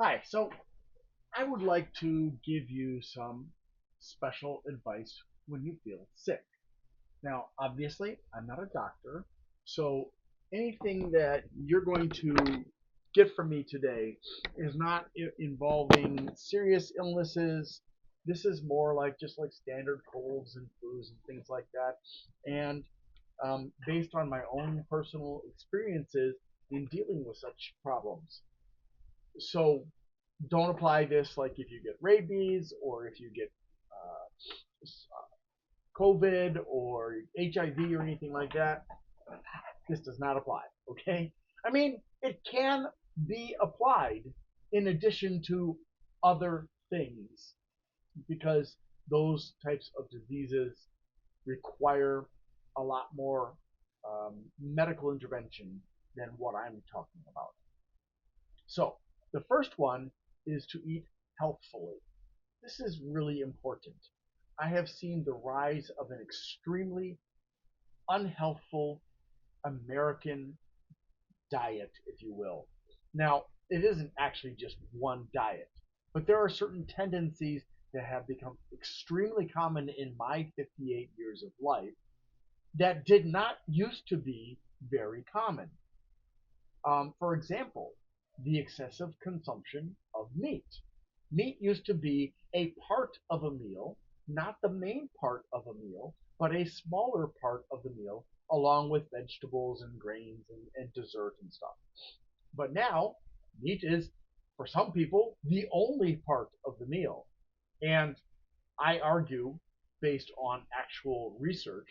Hi, so I would like to give you some special advice when you feel sick. Now, obviously, I'm not a doctor, so anything that you're going to get from me today is not involving serious illnesses. This is more like just like standard colds and flus and things like that. And based on my own personal experiences in dealing with such problems. So don't apply this like if you get rabies or if you get COVID or HIV or anything like that. This does not apply. Okay? I mean, it can be applied in addition to other things because those types of diseases require a lot more medical intervention than what I'm talking about. So, the first one is to eat healthfully. This is really important. I have seen the rise of an extremely unhealthful American diet, if you will. Now, it isn't actually just one diet, but there are certain tendencies that have become extremely common in my 58 years of life that did not used to be very common. For example, the excessive consumption of meat. Meat used to be a part of a meal, not the main part of a meal, but a smaller part of the meal, along with vegetables and grains and dessert and stuff. But now, meat is, for some people, the only part of the meal. And I argue, based on actual research,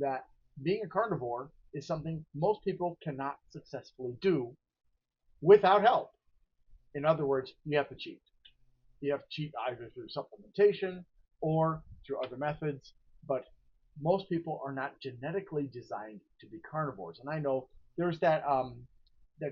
that being a carnivore is something most people cannot successfully do without help. In other words, you have to cheat. You have to cheat either through supplementation or through other methods, but most people are not genetically designed to be carnivores. And I know there's that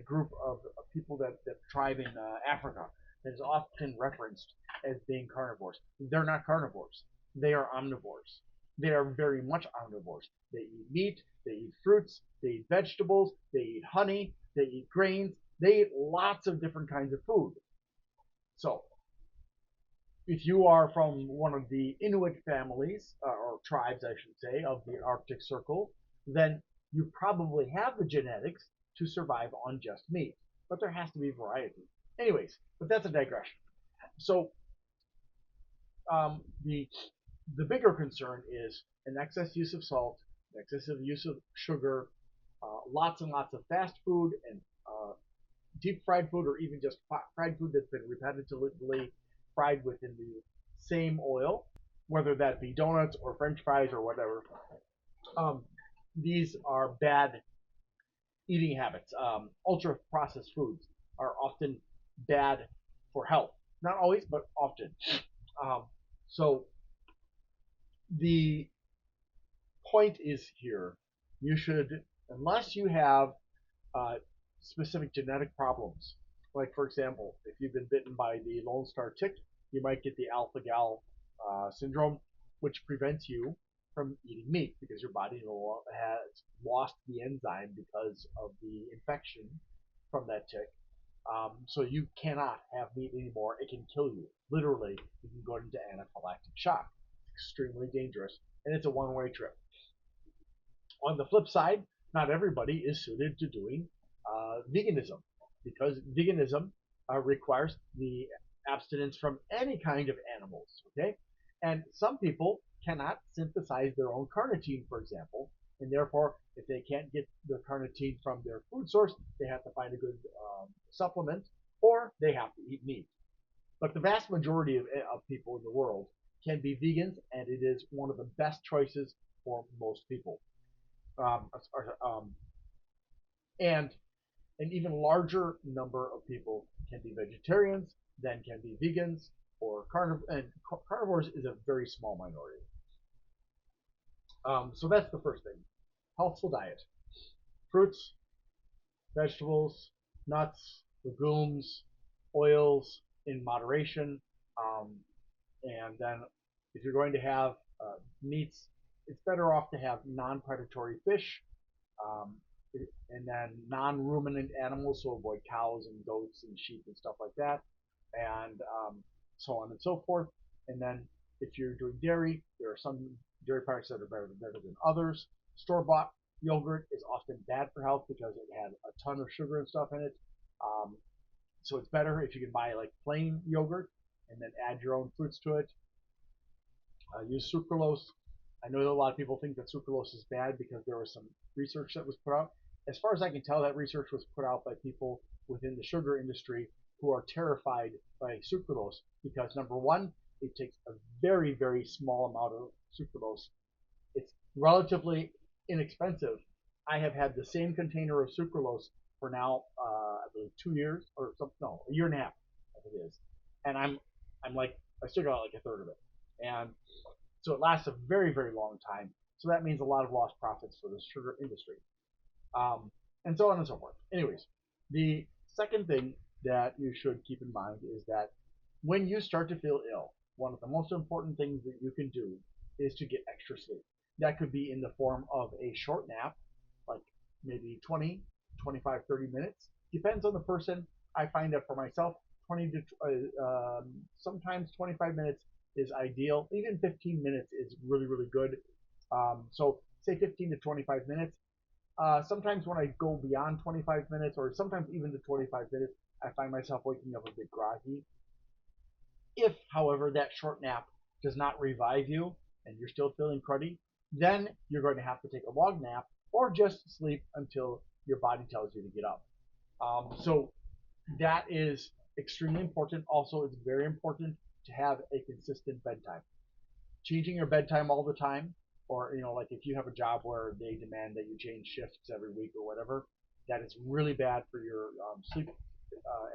group of people that thrive in Africa that is often referenced as being carnivores. They're not carnivores. They are omnivores. They are very much omnivores. They eat meat, they eat fruits, they eat vegetables, they eat honey, they eat grains, they eat lots of different kinds of food. So if you are from one of the Inuit families, or tribes, I should say, of the Arctic Circle, then you probably have the genetics to survive on just meat. But there has to be variety. Anyways, but that's a digression. So the bigger concern is an excess use of salt, an excessive use of sugar, lots and lots of fast food and deep fried food, or even just fried food that's been repetitively fried within the same oil, whether that be donuts or French fries or whatever. Um, these are bad eating habits. Ultra processed foods are often bad for health. Not always, but often. Um, so the point is here, you should, unless you have uh, specific genetic problems. Like, for example, if you've been bitten by the Lone Star tick, you might get the alpha gal syndrome, which prevents you from eating meat because your body has lost the enzyme because of the infection from that tick. So you cannot have meat anymore. It can kill you. Literally, you can go into anaphylactic shock. It's extremely dangerous, and it's a one-way trip. On the flip side, not everybody is suited to doing veganism because veganism requires the abstinence from any kind of animals. Okay, and some people cannot synthesize their own carnitine, for example, and therefore, if they can't get their carnitine from their food source, they have to find a good supplement, or they have to eat meat. But the vast majority of people in the world can be vegans, and it is one of the best choices for most people. Um, um, and an even larger number of people can be vegetarians, then can be vegans, or carnivores is a very small minority. So that's the first thing. Healthful diet: fruits, vegetables, nuts, legumes, oils in moderation, um, and then if you're going to have meats, it's better off to have non-predatory fish, um, and then non-ruminant animals, so avoid cows and goats and sheep and stuff like that. and so on and so forth. And then if you're doing dairy, there are some dairy products that are better than others. Store bought yogurt is often bad for health because it had a ton of sugar and stuff in it. Um, so it's better if you can buy like plain yogurt and then add your own fruits to it. Use sucralose. I know that a lot of people think that sucralose is bad because there was some research that was put out. As far as I can tell, that research was put out by people within the sugar industry who are terrified by sucralose because number one, it takes a very, very small amount of sucralose. It's relatively inexpensive. I have had the same container of sucralose for now, I believe, 2 years or something. No, a year and a half, I think it is. And I'm like, I still got like a third of it, and so it lasts a very, very long time. So that means a lot of lost profits for the sugar industry, um, and so on and so forth. Anyways, the second thing that you should keep in mind is that when you start to feel ill, one of the most important things that you can do is to get extra sleep. That could be in the form of a short nap, like maybe 20, 25, 30 minutes. Depends on the person. I find that for myself, 20 to sometimes 25 minutes is ideal. Even 15 minutes is really, really good. So say 15 to 25 minutes. Sometimes when I go beyond 25 minutes, or sometimes even to 25 minutes, I find myself waking up a bit groggy. If, however, that short nap does not revive you and you're still feeling cruddy, then you're going to have to take a long nap or just sleep until your body tells you to get up. So that is extremely important. Also, it's very important to have a consistent bedtime. Changing your bedtime all the time, or like if you have a job where they demand that you change shifts every week or whatever, that is really bad for your sleep,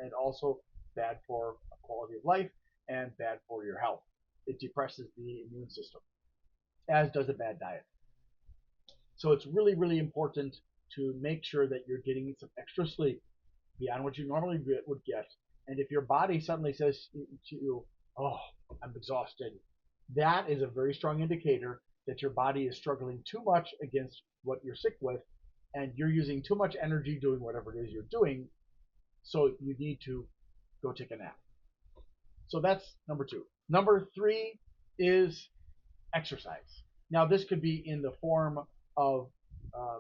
and also bad for quality of life and bad for your health. It depresses the immune system, as does a bad diet. So it's really, really important to make sure that you're getting some extra sleep beyond what you normally would get. And if your body suddenly says to you, "Oh, I'm exhausted," that is a very strong indicator that your body is struggling too much against what you're sick with, and you're using too much energy doing whatever it is you're doing. So you need to go take a nap. So that's number two. Number three is exercise. Now, this could be in the form of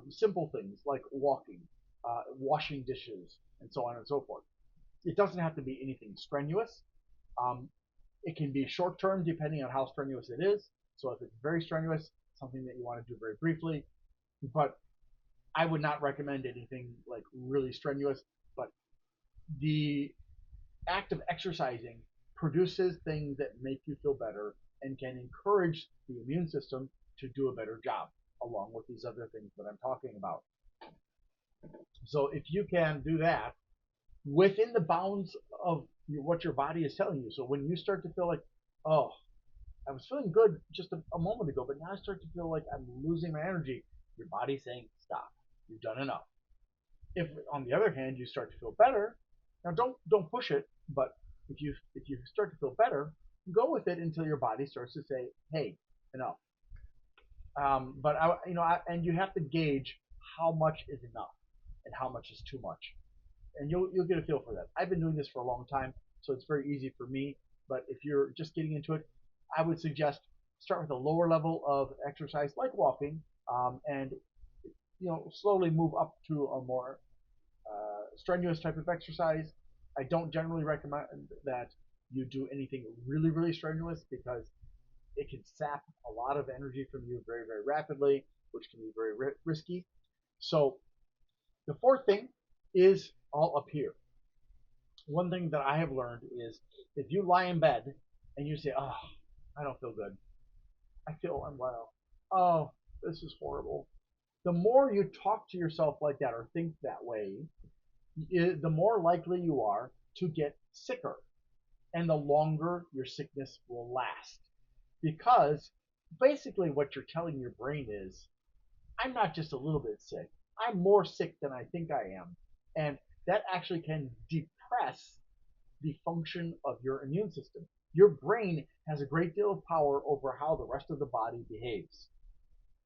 simple things like walking, washing dishes, and so on and so forth. It doesn't have to be anything strenuous. Um, it can be short term depending on how strenuous it is. So if it's very strenuous, something that you want to do very briefly. But I would not recommend anything like really strenuous. But the act of exercising produces things that make you feel better and can encourage the immune system to do a better job, along with these other things that I'm talking about. So if you can do that within the bounds of what your body is telling you. So when you start to feel like, oh, I was feeling good just a moment ago, but now I start to feel like I'm losing my energy, your body's saying, stop. You've done enough. If on the other hand you start to feel better, now don't push it, but if you start to feel better, go with it until your body starts to say, hey, enough. But and you have to gauge how much is enough and how much is too much, and you'll get a feel for that. I've been doing this for a long time, so it's very easy for me. But if you're just getting into it, I would suggest start with a lower level of exercise like walking, and slowly move up to a more strenuous type of exercise. I don't generally recommend that you do anything really, really strenuous because it can sap a lot of energy from you very, very rapidly, which can be very risky. So the fourth thing is all up here. One thing that I have learned is if you lie in bed and you say, "Oh, I don't feel good. I feel unwell. Oh, this is horrible." The more you talk to yourself like that or think that way, the more likely you are to get sicker and the longer your sickness will last. Because basically, what you're telling your brain is, I'm not just a little bit sick, I'm more sick than I think I am. And that actually can depress the function of your immune system. Your brain has a great deal of power over how the rest of the body behaves.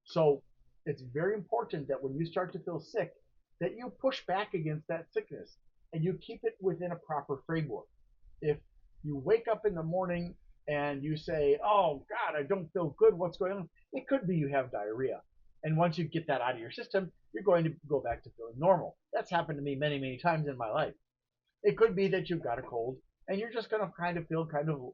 So it's very important that when you start to feel sick, that you push back against that sickness and you keep it within a proper framework. If You wake up in the morning and you say, "Oh God, I don't feel good. What's going on?" It could be you have diarrhea. And once you get that out of your system, you're going to go back to feeling normal. That's happened to me many, many times in my life. It could be that you've got a cold and you're just going to kind of feel kind of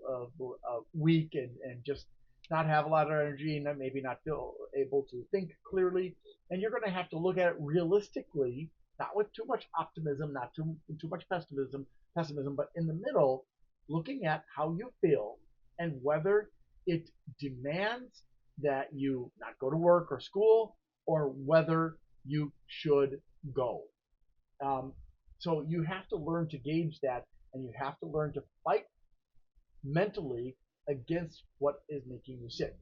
weak and just not have a lot of energy and maybe not feel able to think clearly. And you're going to have to look at it realistically, not with too much optimism, not too much pessimism, but in the middle, looking at how you feel and whether it demands that you not go to work or school or whether you should go. Um, so you have to learn to gauge that, and you have to learn to fight mentally against what is making you sick.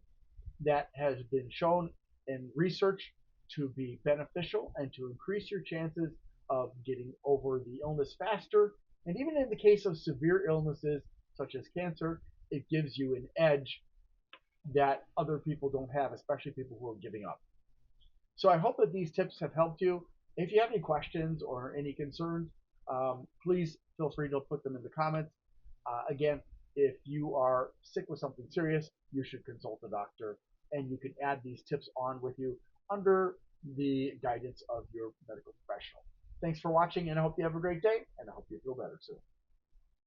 That has been shown in research to be beneficial and to increase your chances of getting over the illness faster. And even in the case of severe illnesses such as cancer, it gives you an edge that other people don't have, especially people who are giving up. So I hope that these tips have helped you. If you have any questions or any concerns, please feel free to put them in the comments. Again, if you are sick with something serious, you should consult a doctor, and you can add these tips on with you under the guidance of your medical professional. Thanks for watching, and I hope you have a great day, and I hope you feel better soon.